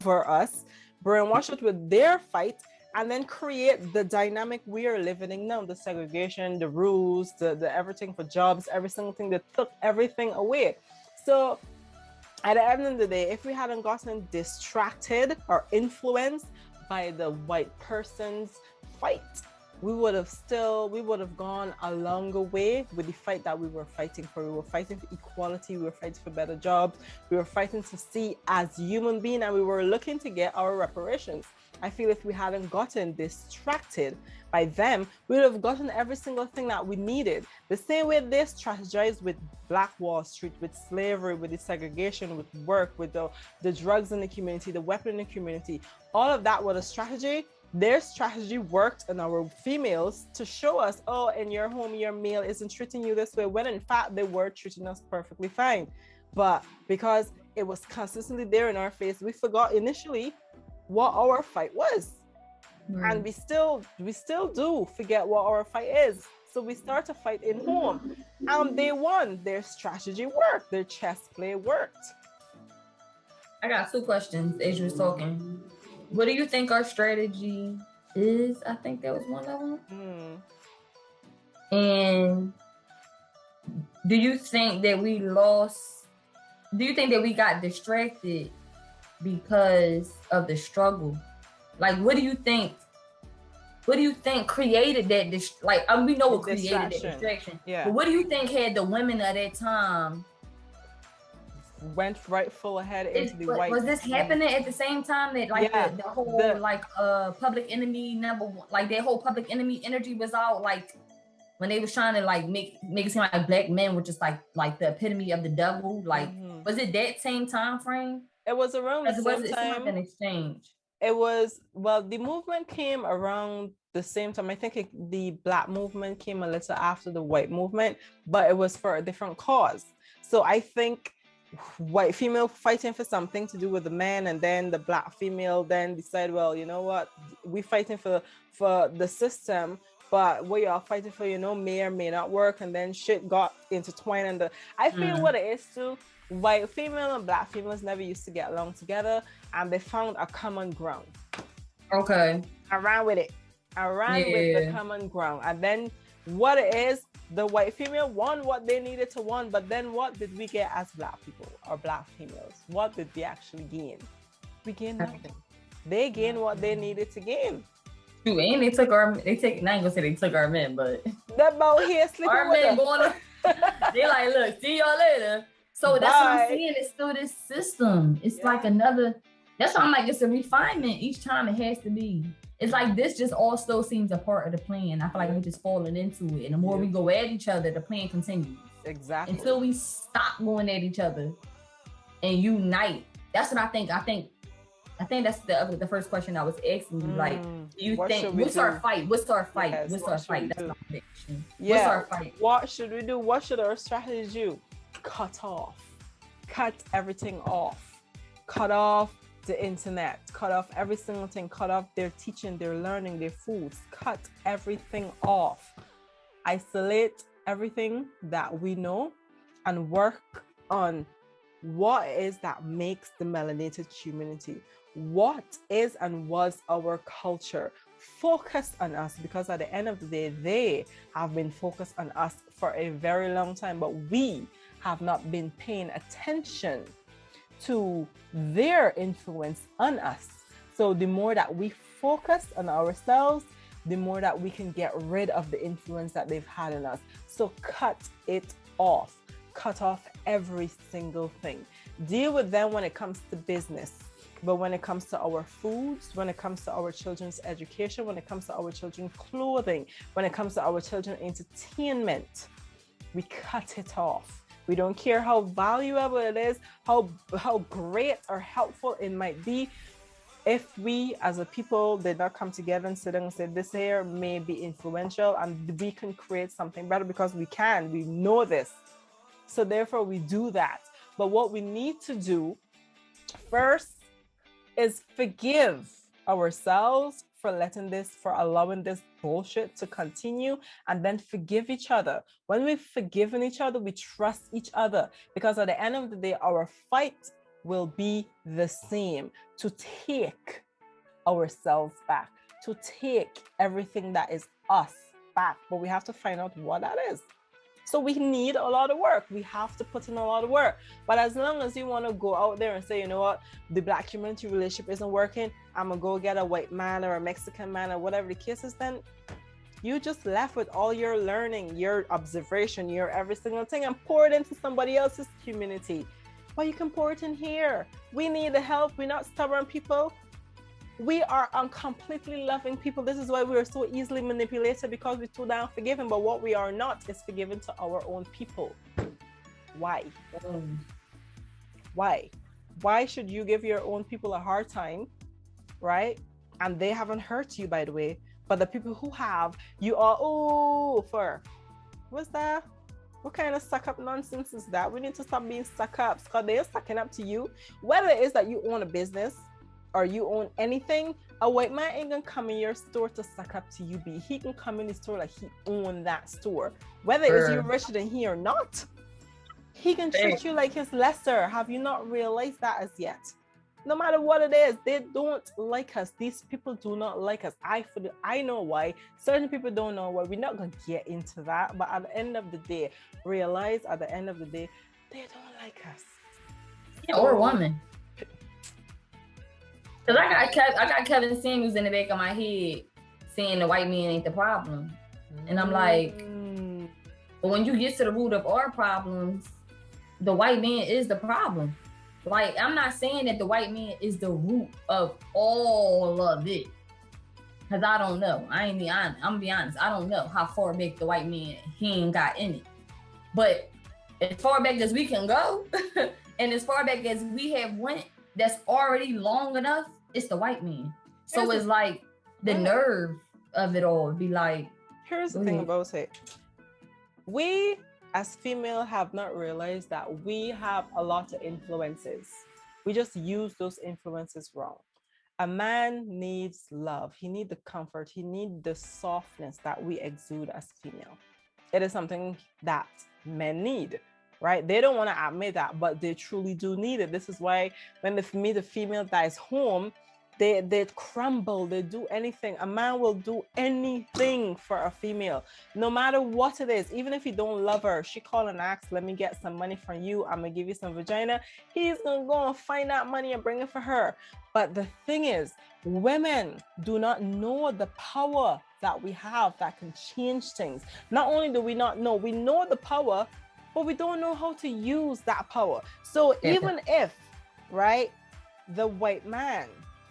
for us, brainwash it with their fight, and then create the dynamic we are living in now, the segregation, the rules, the everything for jobs, every single thing. They took everything away. So at the end of the day, if we hadn't gotten distracted or influenced by the white person's fight, we would have gone a longer way with the fight that we were fighting for. We were fighting for equality, we were fighting for better jobs, we were fighting to see as human beings, and we were looking to get our reparations. I feel if we hadn't gotten distracted by them, we would have gotten every single thing that we needed. The same way they strategized with Black Wall Street, with slavery, with the segregation, with work, with the drugs in the community, the weapon in the community. All of that was a strategy. Their strategy worked on our females to show us, oh, in your home, your male isn't treating you this way, when in fact they were treating us perfectly fine. But because it was consistently there in our face, we forgot initially what our fight was. And we still do forget what our fight is. So we start to fight in home, and they won. Their strategy worked. Their chess play worked. I got 2 questions as you was talking. What do you think our strategy is? I think that was one of them. And do you think that we got distracted because of the struggle? Like, what do you think created that? We know what created that distraction. Yeah. But what do you think had the women at that time went right full ahead into the white? Was this happening at the same time that the whole Public Enemy #1, like that whole Public Enemy energy was out, like when they was trying to like make it seem like black men were just like the epitome of the devil? Like, was it that same time frame? It was around the same time. Like an exchange. It was, well, the movement came around the same time. I think the Black movement came a little after the white movement, but it was for a different cause. So I think white female fighting for something to do with the man, and then the Black female then decide, well, you know what, we fighting for the system, but what y'all fighting for, may or may not work, and then shit got intertwined. And I feel what it is too, white female and Black females never used to get along together, and they found a common ground. Okay. I ran with it. I ran with the common ground. And then what it is, the white female won what they needed to win, but then what did we get as Black people or Black females? What did we actually gain? We gained nothing. They gained what they needed to gain. And they took I ain't gonna say they took our men, but that about here sleeping our with men going they like, look, see y'all later. So that's what I'm saying. It's still this system. It's like another. That's why I'm like, it's a refinement each time. It has to be. It's like this just all still seems a part of the plan. I feel like we're just falling into it. And the more we go at each other, the plan continues. Exactly. Until we stop going at each other and unite. That's what I think. I think that's the first question I was asking you. Like, do you think what's our fight? What's our fight? Yes, what's our fight? That's my prediction. Yeah. What's our fight? What should we do? What should our strategy do? Cut everything off. Cut off the internet, cut off every single thing, cut off their teaching, their learning, their foods, cut everything off. Isolate everything that we know and work on what is that makes the melanated community. What is and was our culture? Focus on us, because at the end of the day, they have been focused on us for a very long time, but we have not been paying attention to their influence on us. So the more that we focus on ourselves, the more that we can get rid of the influence that they've had on us. So cut it off. Cut off every single thing. Deal with them when it comes to business. But when it comes to our foods, when it comes to our children's education, when it comes to our children's clothing, when it comes to our children's entertainment, we cut it off. We don't care how valuable it is, how great or helpful it might be. If we as a people did not come together and sit down and say, this here may be influential and we can create something better, because we know this. So therefore we do that. But what we need to do first is forgive ourselves for allowing this bullshit to continue, and then forgive each other. When we've forgiven each other, we trust each other, because at the end of the day, our fight will be the same, to take ourselves back, to take everything that is us back. But we have to find out what that is. So we need a lot of work. We have to put in a lot of work. But as long as you want to go out there and say, you know what, the Black community relationship isn't working, I'm going to go get a white man or a Mexican man or whatever the case is, then you just left with all your learning, your observation, your every single thing, and pour it into somebody else's community. But you can pour it in here. We need the help. We're not stubborn people. We are completely loving people. This is why we are so easily manipulated, because we're too damn forgiving. But what we are not is forgiving to our own people. Why? Why? Why should you give your own people a hard time, right? And they haven't hurt you, by the way. But the people who have, you are, oh, for, what's that? What kind of suck up nonsense is that? We need to stop being suck ups, because they're sucking up to you. Whether it is that you own a business or you own anything, a white man ain't gonna come in your store to suck up to you, B. He can come in the store like he own that store. Whether it's you richer than he or not, he can treat you like his lesser. Have you not realized that as yet? No matter what it is, they don't like us. These people do not like us. I know why. Certain people don't know why. We're not going to get into that. But at the end of the day, realize at the end of the day, they don't like us. Yeah, or a woman. Because I got Kevin Samuels in the back of my head saying the white man ain't the problem. And I'm like, but when you get to the root of our problems, the white man is the problem. Like, I'm not saying that the white man is the root of all of it, because I don't know. I'm gonna be honest. I don't know how far back the white man he ain't got in it. But as far back as we can go, and as far back as we have went, that's already long enough, it's the white man. So it's like the nerve of it all be like. Here's the thing about it. We as female have not realized that we have a lot of influences. We just use those influences wrong. A man needs love. He needs the comfort. He needs the softness that we exude as female. It is something that men need, right? They don't want to admit that, but they truly do need it. This is why when they meet a female that is home, they crumble, they do anything. A man will do anything for a female, no matter what it is. Even if he don't love her, she call and asks, let me get some money from you, I'm gonna give you some vagina. He's gonna go and find that money and bring it for her. But the thing is, women do not know the power that we have that can change things. Not only do we not know, we know the power, but we don't know how to use that power. So even if, right, the white man,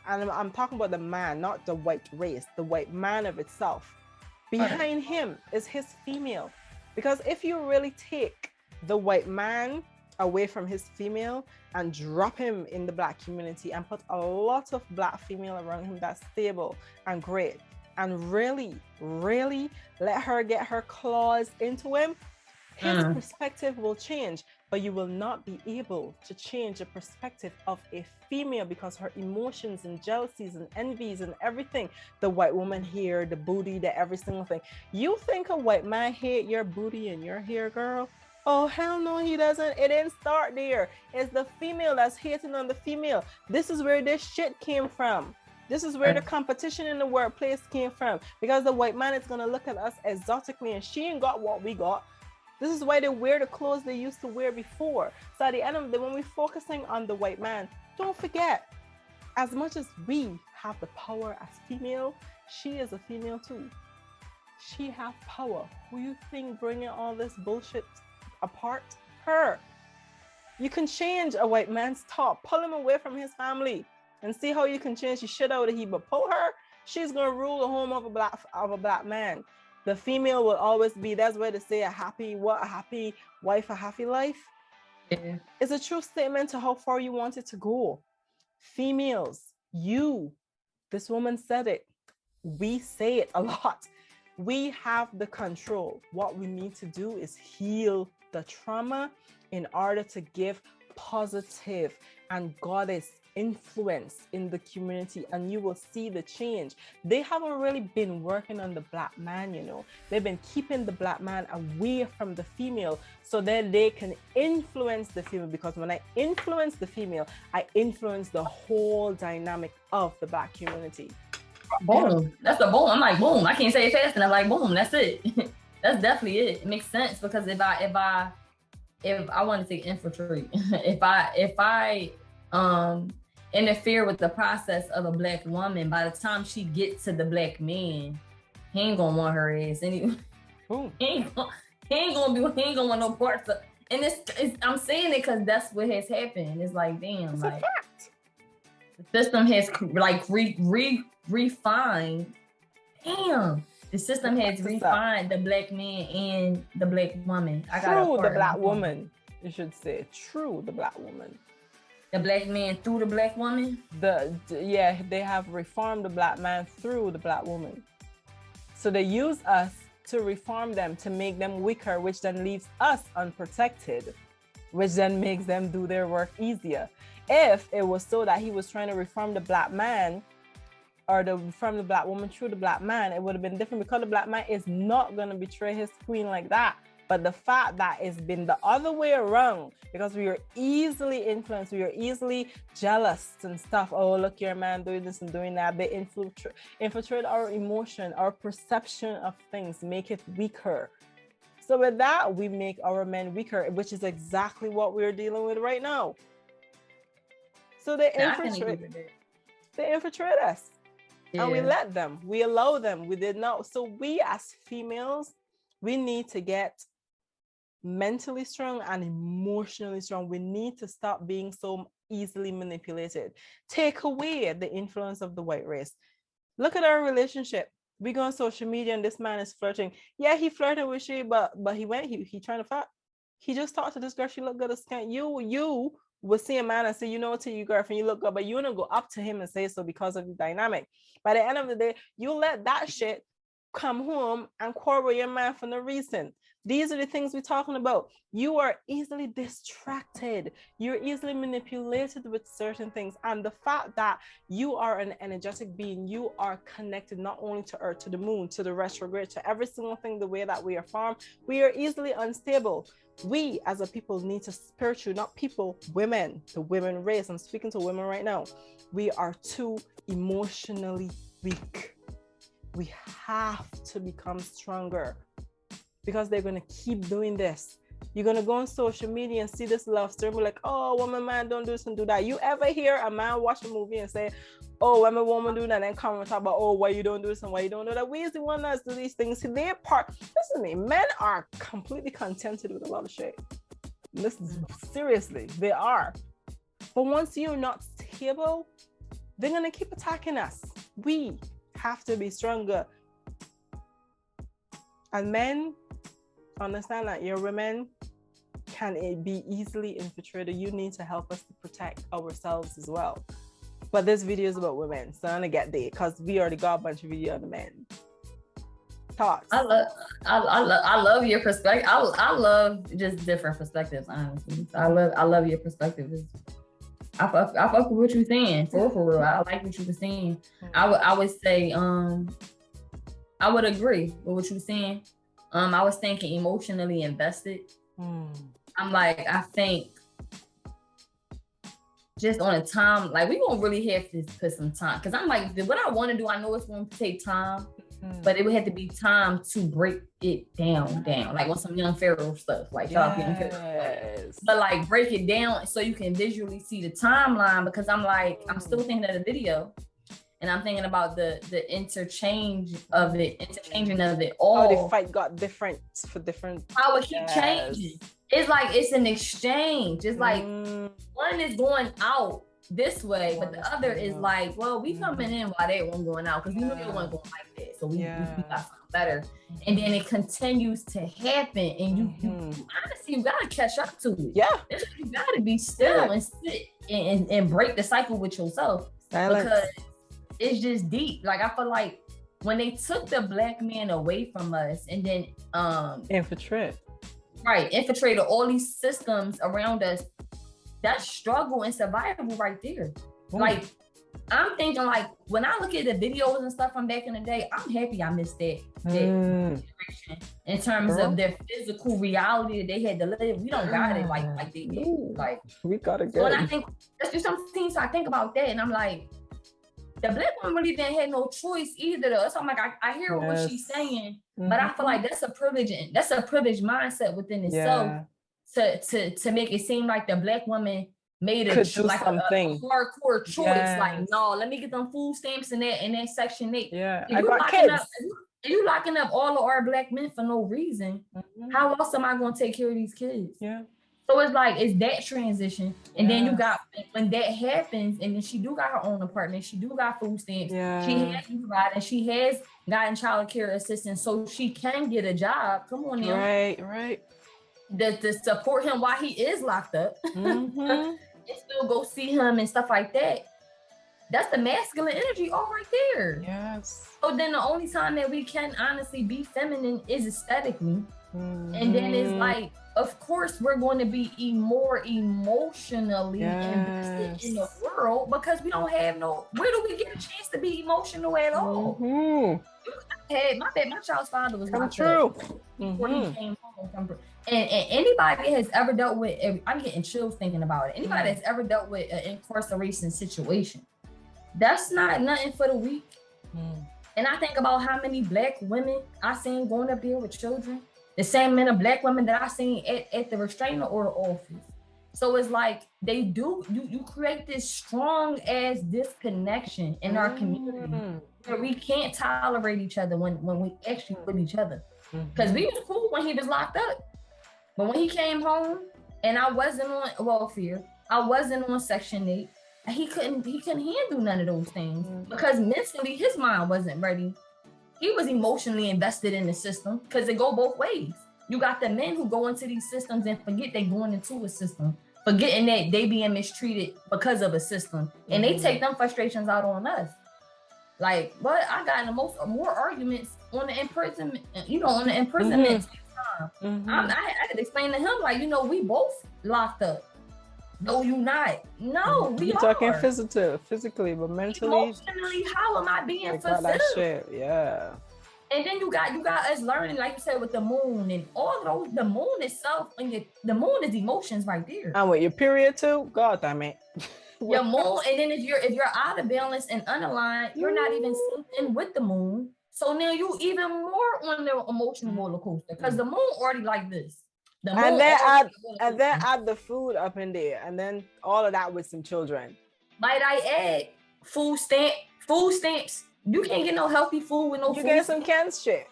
and I'm talking about the man, not the white race, the white man of itself, behind him is his female. Because if you really take the white man away from his female and drop him in the Black community and put a lot of Black female around him that's stable and great, and really, really let her get her claws into him, his perspective will change. But you will not be able to change the perspective of a female, because her emotions and jealousies and envies and everything, the white woman here, the booty, the every single thing. You think a white man hate your booty and your hair, girl? Oh, hell no, he doesn't. It didn't start there. It's the female that's hating on the female. This is where this shit came from. This is where the competition in the workplace came from, because the white man is going to look at us exotically, and she ain't got what we got. This is why they wear the clothes they used to wear before. So at the end of the day, when we're focusing on the white man, don't forget, as much as we have the power as female, she is a female too. She has power. Who you think bringing all this bullshit apart? Her. You can change a white man's top. Pull him away from his family and see how you can change the shit out of him. But pull her, she's gonna rule the home of a black man. The female will always be, that's where they say a happy wife, a happy life. Yeah. It's a true statement to how far you want it to go. Females, this woman said it. We say it a lot. We have the control. What we need to do is heal the trauma in order to give positive and goddess influence in the community, and you will see the change. They haven't really been working on the black man, you know. They've been keeping the black man away from the female so that they can influence the female, because when I influence the female, I influence the whole dynamic of the black community. Boom. That's the boom. I'm like, boom. I can't say it fast, and I'm like, boom. That's it. That's definitely it. It makes sense, because if I want to say infiltrate, if I interfere with the process of a black woman, by the time she gets to the black man, he ain't gonna want her ass anyway. He ain't gonna want no parts of. And it's I'm saying it because that's what has happened. It's like, damn, it's like a fact. The system has like refined. Damn. The system has refined the black man and the black woman. Through the black woman, you should say. Through the black woman. The black man through the black woman? They have reformed the black man through the black woman. So they use us to reform them, to make them weaker, which then leaves us unprotected, which then makes them do their work easier. If it was so that he was trying to reform the black man, or from the black woman through the black man, it would have been different, because the black man is not going to betray his queen like that. But the fact that it's been the other way around, because we are easily influenced, we are easily jealous and stuff. Oh, look, your man doing this and doing that. They infiltrate our emotion, our perception of things, make it weaker. So with that, we make our men weaker, which is exactly what we're dealing with right now. So they infiltrate us. Yeah. And we let them, we allow them, we did not. So we as females, we need to get mentally strong and emotionally strong. We need to stop being so easily manipulated. Take away the influence of the white race. Look at our relationship. We go on social media and this man is flirting. Yeah, he flirted with she, but he trying to fuck. He just talked to this girl, she looked good as skank. You would see a man and say, you know what, to your girlfriend, you look good, but you want to go up to him and say so because of the dynamic. By the end of the day, you let that shit come home and quarrel with your man for no reason. These are the things we're talking about. You are easily distracted. You're easily manipulated with certain things. And the fact that you are an energetic being, you are connected not only to Earth, to the moon, to the retrograde, to every single thing, the way that we are formed, we are easily unstable. We as a people need to spiritual, not people, women, the women race. I'm speaking to women right now. We are too emotionally weak. We have to become stronger, because they're going to keep doing this. You're going to go on social media and see this love story, be like, oh, woman, man, don't do this and do that. You ever hear a man watch a movie and say, oh, when a woman do that, and then come and talk about, oh, why you don't do this and why you don't do that? We is the one that do these things. They're part. Listen to me, men are completely contented with a lot of shit. Listen, seriously, they are. But once you're not stable, they're going to keep attacking us. We have to be stronger. And men, understand that your women can be easily infiltrated. You need to help us to protect ourselves as well. But this video is about women, so I'm gonna get there because we already got a bunch of video on the men. Thoughts? I love your perspective. I love just different perspectives, honestly. I love your perspective. I fuck with what you're saying, for real. I like what you were saying. I would say, I would agree with what you were saying. I was thinking emotionally invested. I'm like, I think just on a time, like we won't really have to put some time. Cause I'm like, what I want to do, I know it's going to take time, but it would have to be time to break it down. Like on some Young Pharaoh stuff, like Young Pharaoh. But like break it down so you can visually see the timeline, because I'm like, I'm still thinking of the video. And I'm thinking about the interchanging of it all. Oh, the fight got different for different. How it keep changing. It's like it's an exchange. It's like one is going out this way, but the other is like, well, we coming in while they weren't going out, because we knew they weren't going like that. So we got something better. And then it continues to happen, and you honestly, you gotta catch up to it. Yeah. You gotta be still and sit and break the cycle with yourself. Silence. Because it's just deep. Like I feel like when they took the black man away from us and then infiltrated all these systems around us, that's struggle and survival right there. Like, I'm thinking, like, when I look at the videos and stuff from back in the day, I'm happy I missed that generation in terms of their physical reality that they had to live. We don't got it like they did. Like, we got it good. So when I think, that's just some things I think about that, and I'm like, the Black woman really didn't have no choice either. Though. So I'm like, I hear what she's saying, but I feel like that's a privilege, and that's a privileged mindset within itself to make it seem like the Black woman made a hardcore choice. Like, no, let me get them food stamps in that section 8. Yeah, I got kids. You locking up all of our Black men for no reason. How else am I going to take care of these kids? Yeah. So it's like, it's that transition. And then you got, when that happens, and then she do got her own apartment, she do got food stamps, she has provided, she has gotten child care assistance, so she can get a job. Come on now. Right. To support him while he is locked up. And still go see him and stuff like that. That's the masculine energy all right there. Yes. So then the only time that we can honestly be feminine is aesthetically. And then it's like, of course, we're going to be more emotionally invested in the world because we don't have where do we get a chance to be emotional at all? My child's father was locked up before he came home. And anybody has ever dealt with, I'm getting chills thinking about it. Anybody that's ever dealt with an incarceration situation, that's not nothing for the weak. And I think about how many Black women I seen going up there with children, the same amount of Black women that I seen at the restraining order office. So it's like you create this strong ass disconnection in our community where we can't tolerate each other when we actually with each other. Because we was cool when he was locked up. But when he came home and I wasn't on welfare, I wasn't on Section 8, he couldn't handle none of those things because mentally his mind wasn't ready. He was emotionally invested in the system because it go both ways. You got the men who go into these systems and forget they going into a system, forgetting that they being mistreated because of a system. And they take them frustrations out on us. Like, but I got in more arguments on the imprisonment, on the imprisonment time. I had to explain to him, like, we both locked up. No, you not. No, we are. Talking physically, but mentally. Emotionally, how am I being fulfilled? That shit, yeah. And then you got us learning, like you said, with the moon and all those. The moon itself, the moon is emotions right there. And with your period too, God damn it. Your moon, and then if you're out of balance and unaligned, you're not even synced in with the moon. So now you even more on the emotional roller coaster because the moon already like this. And then add the food up in there, and then all of that with some children. Might I add food stamps? You can't get no healthy food with no food. You get some canned shit.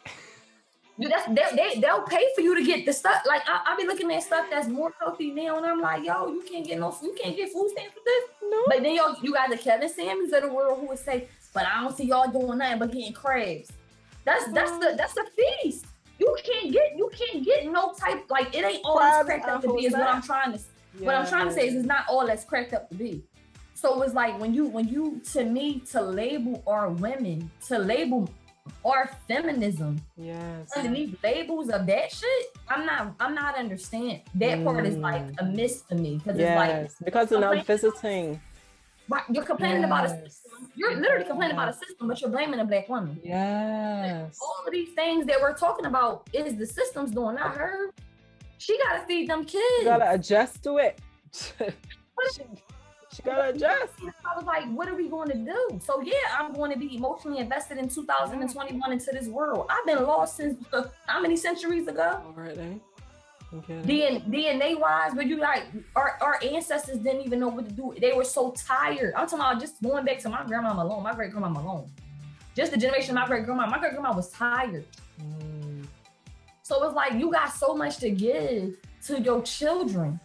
They'll pay for you to get the stuff. Like I be looking at stuff that's more healthy now, and I'm like, yo, you can't get food stamps with this. No. But then you got the Kevin Samuels of the world who would say, but I don't see y'all doing nothing but getting crabs. That's the feast. You can't get no type, like, it ain't all that's cracked up to be is what I'm trying to say is it's not all that's cracked up to be. So it's like when you to me to label our women, to label our feminism, underneath labels of that shit, I'm not understanding. That part is like a miss to me because it's like because they're not visiting. Right, you're complaining about a system. You're literally complaining about a system, but you're blaming a Black woman. Yes. All of these things that we're talking about is the system's doing, not her. She gotta feed them kids. She gotta adjust to it. She gotta adjust. I was like, what are we going to do? So yeah, I'm going to be emotionally invested in 2021 into this world. I've been lost since how many centuries ago? Already. Okay. DNA wise, but you like our ancestors didn't even know what to do. They were so tired. I'm talking about just going back to my grandma alone, my great grandma alone. Just the generation of my great grandma was tired. So it's like you got so much to give to your children,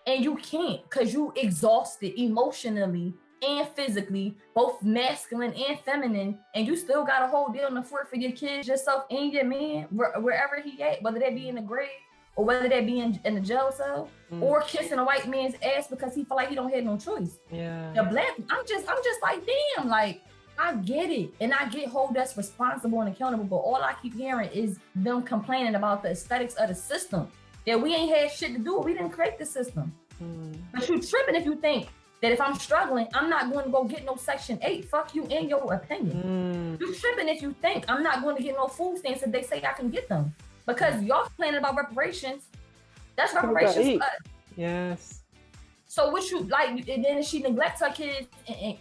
and you can't because you exhausted emotionally and physically, both masculine and feminine, and you still got a whole deal in the fort for your kids, yourself, and your man, wherever he at, whether that be in the grave or whether that be in the jail cell, or kissing a white man's ass because he feel like he don't have no choice. Yeah. The Black, I'm just like, damn, like, I get it. And I get hold that's responsible and accountable, but all I keep hearing is them complaining about the aesthetics of the system. That we ain't had shit to do. We didn't create the system. But you tripping if you think that if I'm struggling, I'm not going to go get no Section 8. Fuck you and your opinion. You tripping if you think I'm not going to get no food stamps if they say I can get them. Because y'all complaining about reparations. That's reparations for us. Yes. So what you like, and then if she neglects her kids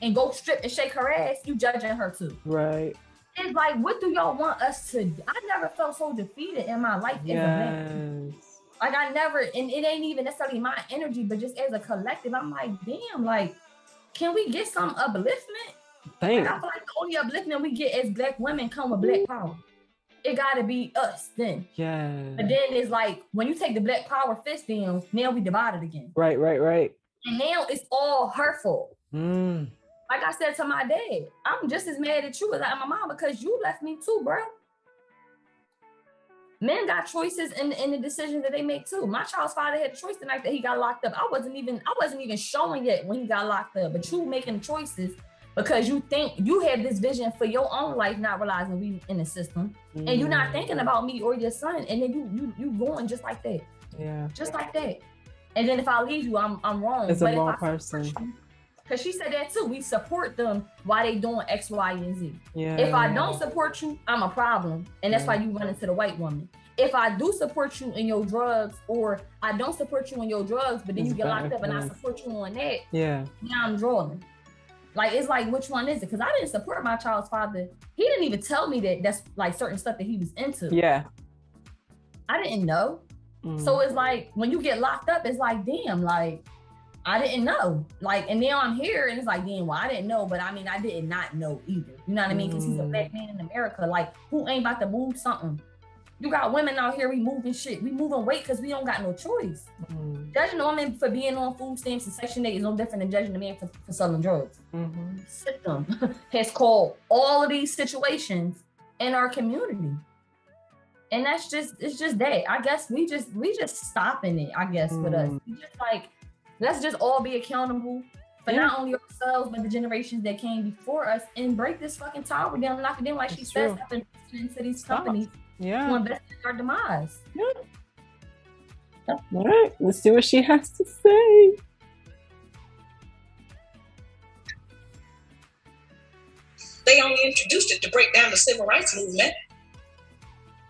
and go strip and shake her ass, you judging her too. Right. It's like, what do y'all want us to do? I never felt so defeated in my life as a man. Like I never, and it ain't even necessarily my energy, but just as a collective, I'm like, damn, like, can we get some upliftment? Like, I feel like the only upliftment we get as Black women come with Black power. It gotta be us then. Yeah. But then it's like, when you take the Black power fist down, now we divided again. Right. And now it's all hurtful. Like I said to my dad, I'm just as mad at you as I am my mom because you left me too, bro. Men got choices in the decisions that they make too. My child's father had a choice the night that he got locked up. I wasn't even showing yet when he got locked up. But you making choices because you think you have this vision for your own life, not realizing we in the system, and you're not thinking about me or your son, and then you going just like that. Yeah. Just like that. And then if I leave you, I'm wrong. It's a wrong person. Because she said that too. We support them while they doing X, Y, and Z. Yeah. If I don't support you, I'm a problem. And that's why you run into the white woman. If I do support you in your drugs, or I don't support you in your drugs, but then you get locked up and I support you on that, now I'm drawing. Like, it's like, which one is it? Because I didn't support my child's father. He didn't even tell me that that's like certain stuff that he was into. Yeah. I didn't know. So it's like, when you get locked up, it's like, damn, like, I didn't know. Like, and now I'm here and it's like, damn, well, I didn't know, but I mean, I did not know either. You know what I mean? Because he's a Black man in America. Like, who ain't about to move something? You got women out here, we moving shit. We moving weight because we don't got no choice. Judging a woman for being on food stamps and Section 8 is no different than judging a man for selling drugs. System has called all of these situations in our community. And it's just that. I guess we just stopping it, I guess, with us. We just like, let's just all be accountable for not only ourselves, but the generations that came before us, and break this fucking tower down and knock it down, like she says, up into these companies to invest in our demise. All right, let's see what she has to say. They only introduced it to break down the civil rights movement.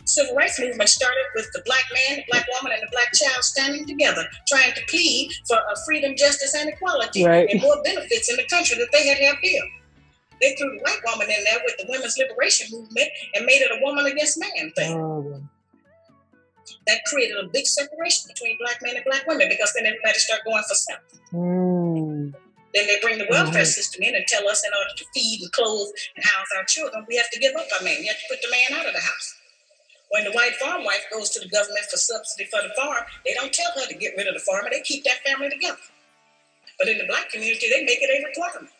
Civil rights movement started with the Black man, the Black woman, and the Black child standing together, trying to plead for freedom, justice, and equality, and more benefits in the country that they had to have built. They threw the white woman in there with the women's liberation movement and made it a woman against man thing. That created a big separation between Black men and Black women, because then everybody started going for self. Then they bring the welfare system in and tell us in order to feed and clothe and house our children, we have to give up our man. You have to put the man out of the house. When the white farm wife goes to the government for subsidy for the farm, they don't tell her to get rid of the farmer. They keep that family together. But in the Black community, they make it a requirement,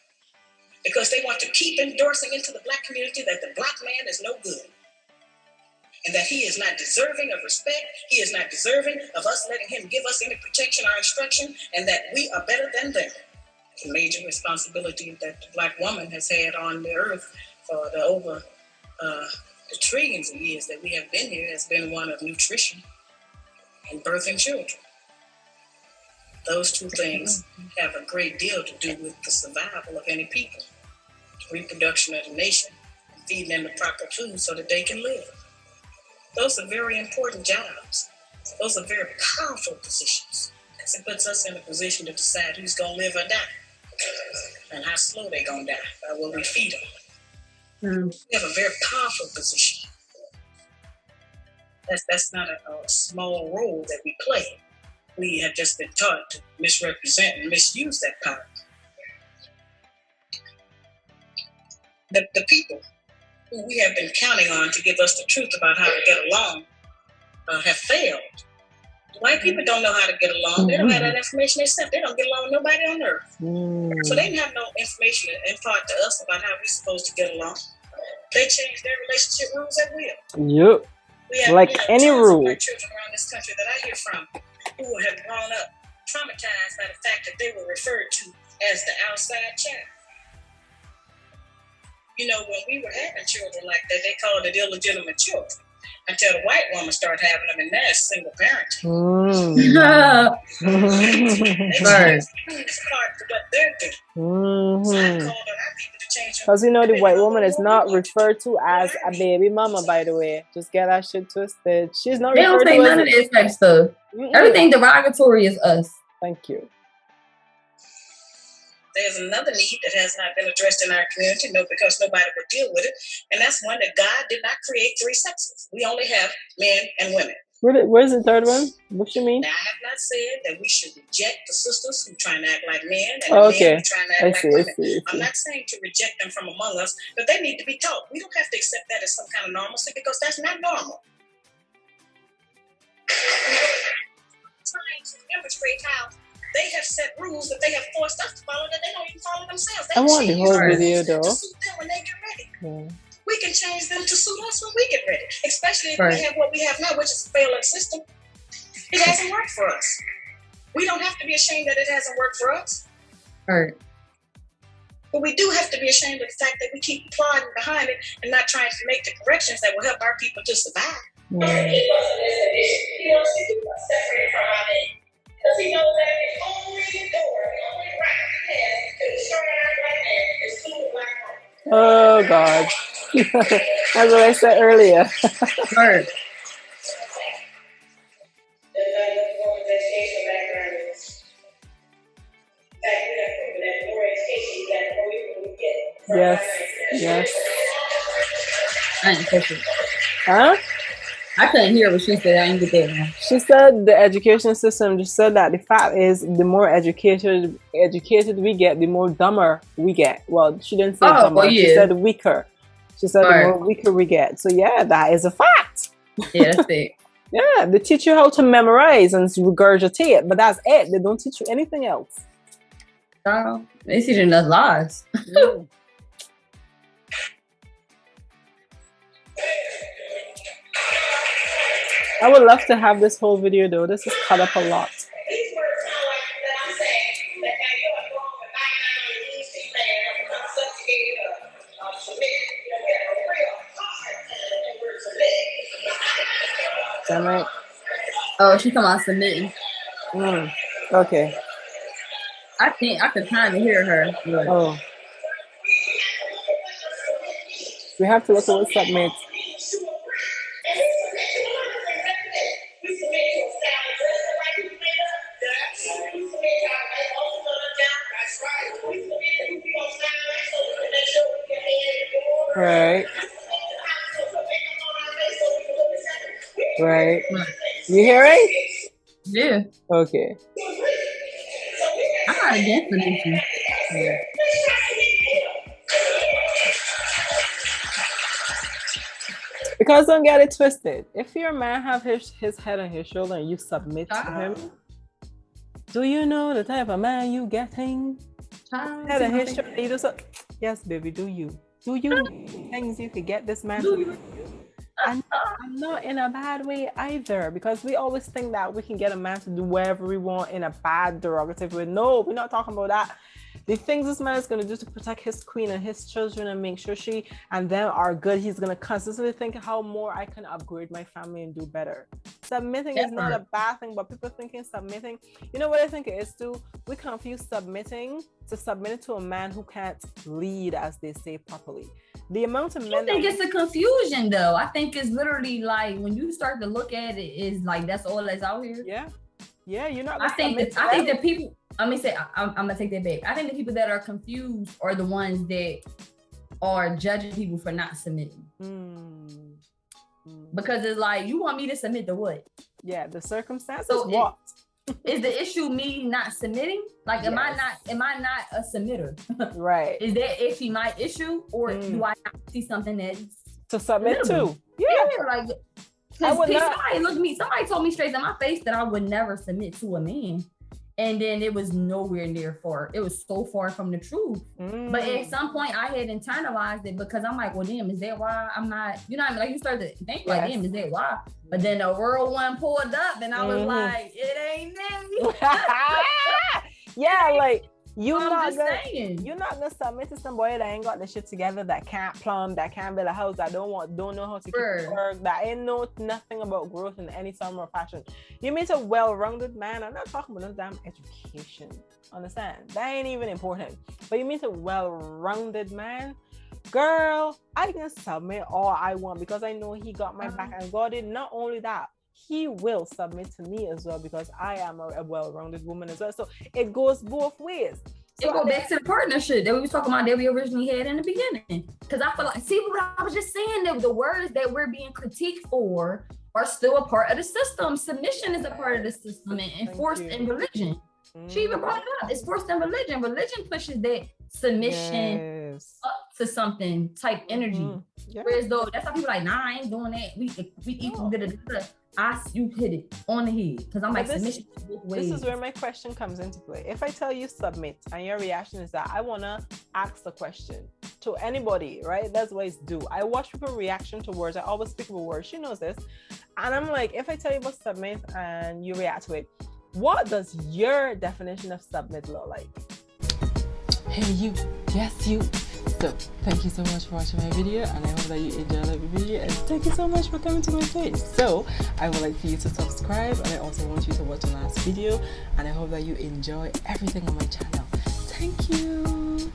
because they want to keep endorsing into the Black community that the Black man is no good, and that he is not deserving of respect. He is not deserving of us letting him give us any protection or instruction, and that we are better than them. It's a major responsibility that the Black woman has had on the earth for the trillions of years that we have been here has been one of nutrition and birthing children. Those two things have a great deal to do with the survival of any people, the reproduction of the nation, and feeding them the proper food so that they can live. Those are very important jobs. Those are very powerful positions, because it puts us in a position to decide who's going to live or die, and how slow they're going to die by what we feed them. We have a very powerful position. That's not a small role that we play. We have just been taught to misrepresent and misuse that power. The people who we have been counting on to give us the truth about how to get along have failed. White people don't know how to get along. They don't have that information themselves. They don't get along with nobody on earth. So they have no information to impart to us about how we're supposed to get along. They change their relationship rules at will. We have, like any rule. Our children around this country that I hear from who have grown up traumatized by the fact that they were referred to as the outside child. You know, when we were having children like that, they called it illegitimate children. until the white woman started having them, and that's single parenting. Right. It's part of what they're doing. So I called on our people to change. Because you know the white woman is not referred to as a baby mama, by the way. Just get that shit twisted. She's not. They don't say none of this type stuff. Everything derogatory is us. Thank you. There's another need that has not been addressed in our community, because nobody would deal with it, and that's one that God did not create three sexes. We only have men and women. Where's the third one? What you mean? Now, I have not said that we should reject the sisters who trying to act like men and the men who trying to act like women. I'm not saying to reject them from among us, but they need to be taught. We don't have to accept that as some kind of normalcy, because that's not normal. Trying to demonstrate how they have set rules that they have forced us to follow that they don't even follow themselves. They I want the whole video though. To suit them when they get ready. Yeah. We can change them to suit us when we get ready, especially if we have what we have now, which is a failing system. It hasn't worked for us. We don't have to be ashamed that it hasn't worked for us. Right. But we do have to be ashamed of the fact that we keep plodding behind it and not trying to make the corrections that will help our people to survive. He wants to keep us separated from our men. Because he knows that the only door, the only right he has to destroy our black man is through the black woman. Oh God. That's what I said earlier. Right. Yes. Yes. I ain't pushing. Huh? I couldn't hear what she said. I didn't get that one. She said the education system just said that the fact is the more educated we get, the more dumber we get. Well, she didn't say dumber. Well, yeah. She said weaker. She said the more weaker we get. So yeah, that is a fact. Yeah, that's it. Yeah, they teach you how to memorize and regurgitate, but that's it. They don't teach you anything else. They teaching us lies. I would love to have this whole video though. This is cut up a lot. These words sound like that I'm saying that now you are wrong with 99 easy man become subjugated or submit. You know, we have a real hard time in the word submit. Is that right? Oh, she come out submitting. Okay. I could kind of hear her. But... Oh. We have to look at what submit. Right. Right. You hearing? Yeah. Okay. I'm not against submission. Yeah. Because don't get it twisted. If your man have his head on his shoulder and you submit to him, do you know the type of man you getting? Head on his shoulder, you do so. Yes, baby, do you? Do you things you could get this man to do? And I'm not in a bad way either, because we always think that we can get a man to do whatever we want in a bad, derogative way. No, we're not talking about that. The things this man is going to do to protect his queen and his children and make sure she and them are good, he's going to constantly think how more I can upgrade my family and do better. Submitting is not a bad thing, but people thinking submitting, you know what I think it is too? We confuse submitting to a man who can't lead, as they say, properly. The amount of men. I think it's a confusion though. I think it's literally like when you start to look at it, is like that's all that's out here. Yeah, you're not. I think that people. I'm gonna take that back. I think the people that are confused are the ones that are judging people for not submitting. Because it's like, you want me to submit to what? Yeah, the circumstances. So what? Is the issue me not submitting? Like, am I not a submitter? Right. Is that actually my issue, or do I not see something that's to submit to? Yeah, like. Somebody told me straight to my face that I would never submit to a man. And then it was nowhere near far. It was so far from the truth. But at some point I had internalized it, because I'm like, well, damn, is that why I'm not, you know what I mean? Like, you start to think like, damn, is that why? But then the world one pulled up and I was like, it ain't me. You're not saying. You're not gonna submit to some boy that ain't got the shit together, that can't plumb, that can't build a house, that don't know how to keep it work, that ain't know nothing about growth in any form or fashion. You meet a well-rounded man. I'm not talking about no damn education. Understand? That ain't even important. But you meet a well-rounded man, girl, I can submit all I want because I know he got my back and got it. Not only that, he will submit to me as well because I am a well-rounded woman as well. So it goes both ways. So it goes back to the partnership that we was talking about that we originally had in the beginning. Because I feel like, see what I was just saying, that the words that we're being critiqued for are still a part of the system. Submission is a part of the system and enforced in religion. She even brought it up. It's forced in religion. Religion pushes that submission up to something type energy. Whereas though that's how people like, nah, I ain't doing that. We equal you hit it on the head. Because I'm like, submission both ways. This is where my question comes into play. If I tell you submit and your reaction is that I wanna ask the question to anybody, right? That's what I do. I watch people's reaction to words. I always speak about words. She knows this. And I'm like, if I tell you about submit and you react to it, what does your definition of submit look like? Hey you, yes you. So thank you so much for watching my video, and I hope that you enjoyed the video, and thank you so much for coming to my page. So I would like for you to subscribe, and I also want you to watch the last video, and I hope that you enjoy everything on my channel. Thank you.